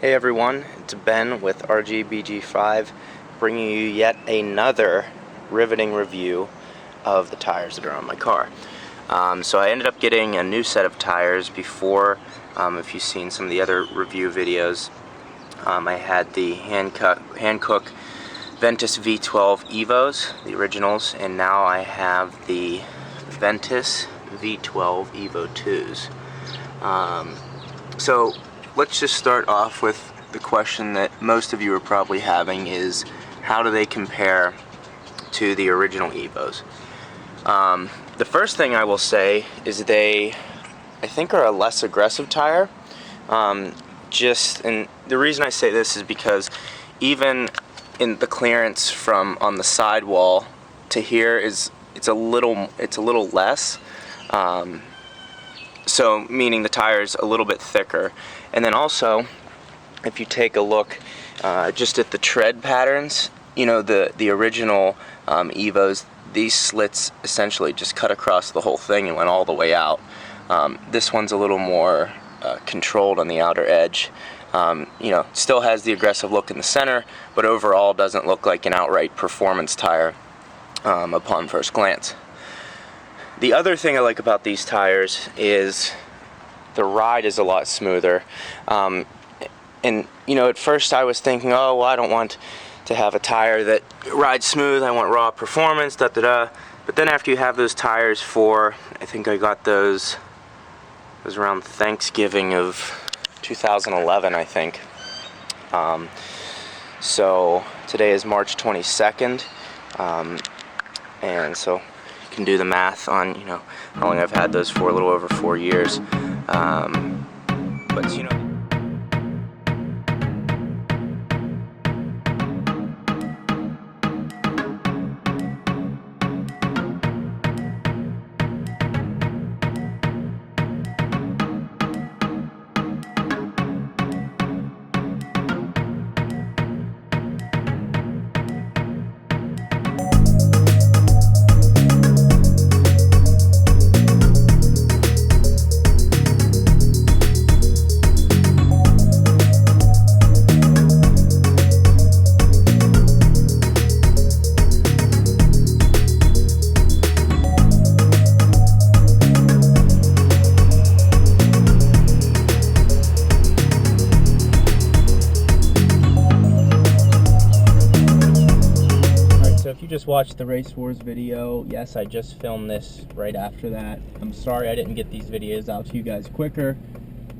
Hey everyone, it's Ben with RGBG5 bringing you yet another riveting review of the tires that are on my car. So I ended up getting a new set of tires before. If you've seen some of the other review videos, I had the Hankook Ventus V12 Evos, the originals, and now I have the Ventus V12 Evo2s. So let's just start off with the question that most of you are probably having is, how do they compare to the original Evos? The first thing I will say is they, I think, are a less aggressive tire. And the reason I say this is because even in the clearance from on the sidewall to here it's a little less. So meaning the tire's a little bit thicker. And then also, if you take a look just at the tread patterns, you know, the original Evos, these slits essentially just cut across the whole thing and went all the way out. This one's a little more controlled on the outer edge. You know, still has the aggressive look in the center, but overall doesn't look like an outright performance tire upon first glance. The other thing I like about these tires is the ride is a lot smoother. And you know, at first I was thinking, oh, well, I don't want to have a tire that rides smooth, I want raw performance, But then after you have those tires for, I think I got those, it was around Thanksgiving of 2011, I think. So today is March 22nd, and so you can do the math on, you know, how long I've had those for, a little over 4 years. But you know, just watched the Race Wars video. Yes, I just filmed this right after that. I'm sorry I didn't get these videos out to you guys quicker.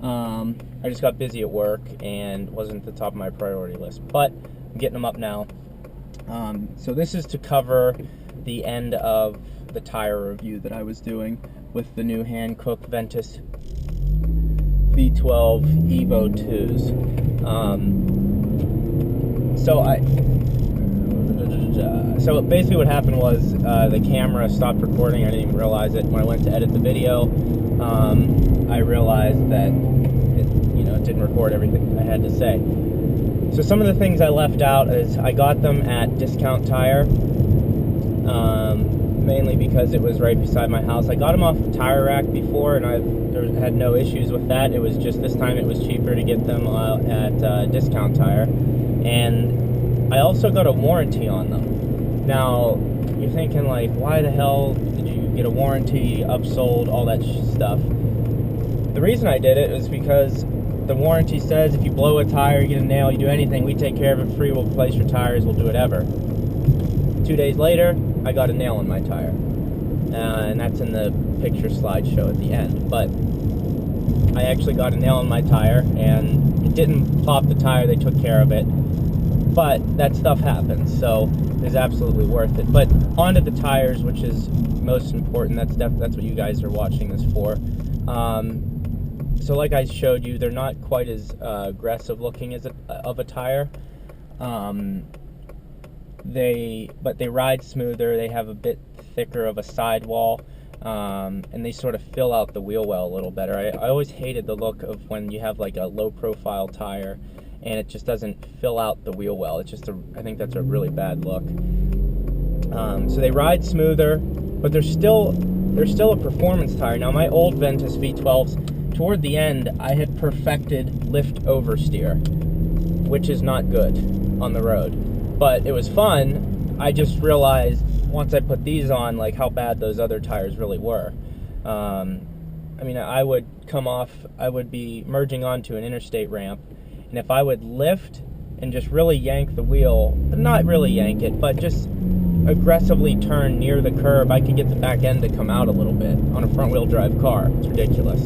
I just got busy at work and wasn't at the top of my priority list, but I'm getting them up now. So this is to cover the end of the tire review that I was doing with the new Hankook Ventus V12 Evo2s. So basically what happened was the camera stopped recording. I didn't even realize it. When I went to edit the video, I realized that it didn't record everything I had to say. So some of the things I left out is I got them at Discount Tire, mainly because it was right beside my house. I got them off the Tire Rack before, and I've had no issues with that. It was just this time it was cheaper to get them at Discount Tire, and I also got a warranty on them. Now, you're thinking, like, why the hell did you get a warranty, upsold, all that stuff? The reason I did it is because the warranty says if you blow a tire, you get a nail, you do anything, we take care of it free, we'll replace your tires, we'll do whatever. 2 days later, I got a nail in my tire. And that's in the picture slideshow at the end. But I actually got a nail in my tire, and it didn't pop the tire, they took care of it. But that stuff happens, so it's absolutely worth it. But onto the tires, which is most important. That's what you guys are watching this for. So like I showed you, they're not quite as aggressive looking as of a tire. But they ride smoother. They have a bit thicker of a sidewall, and they sort of fill out the wheel well a little better. I always hated the look of when you have like a low profile tire and it just doesn't fill out the wheel well. It's just I think that's a really bad look. So they ride smoother, but they're still a performance tire. Now my old Ventus V12s, toward the end, I had perfected lift oversteer. which is not good on the road. But it was fun. I just realized once I put these on, like, how bad those other tires really were. I mean, I would be merging onto an interstate ramp, and if I would lift and just really yank the wheel, not really yank it, but just aggressively turn near the curb, I could get the back end to come out a little bit on a front-wheel drive car. It's ridiculous.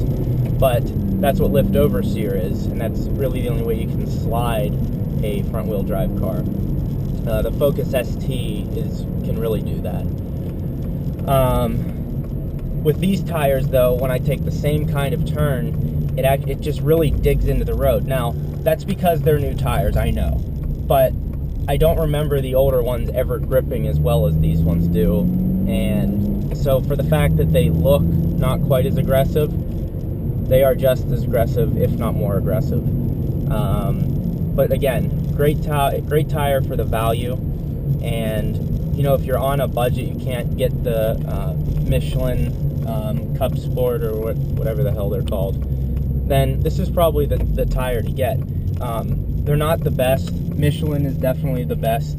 But that's what lift oversteer is, and that's really the only way you can slide a front-wheel drive car. The Focus ST can really do that. With these tires, though, when I take the same kind of turn, it just really digs into the road. Now, that's because they're new tires, I know. But I don't remember the older ones ever gripping as well as these ones do. And so for the fact that they look not quite as aggressive, they are just as aggressive, if not more aggressive. But again, great tire for the value. And, you know, if you're on a budget, you can't get the Michelin Cup Sport or whatever the hell they're called, then this is probably the tire to get. They're not the best. Michelin is definitely the best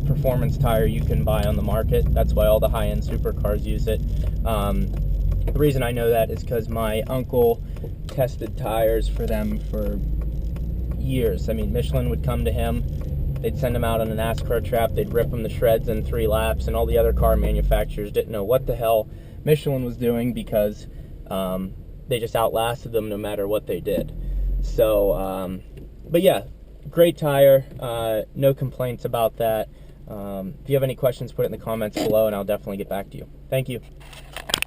performance tire you can buy on the market. That's why all the high-end supercars use it. The reason I know that is because my uncle tested tires for them for years. I mean, Michelin would come to him, they'd send him out on a NASCAR trap, they'd rip him to shreds in 3 laps, and all the other car manufacturers didn't know what the hell Michelin was doing because they just outlasted them no matter what they did. So, but yeah, great tire, no complaints about that. If you have any questions, put it in the comments below and I'll definitely get back to you. Thank you.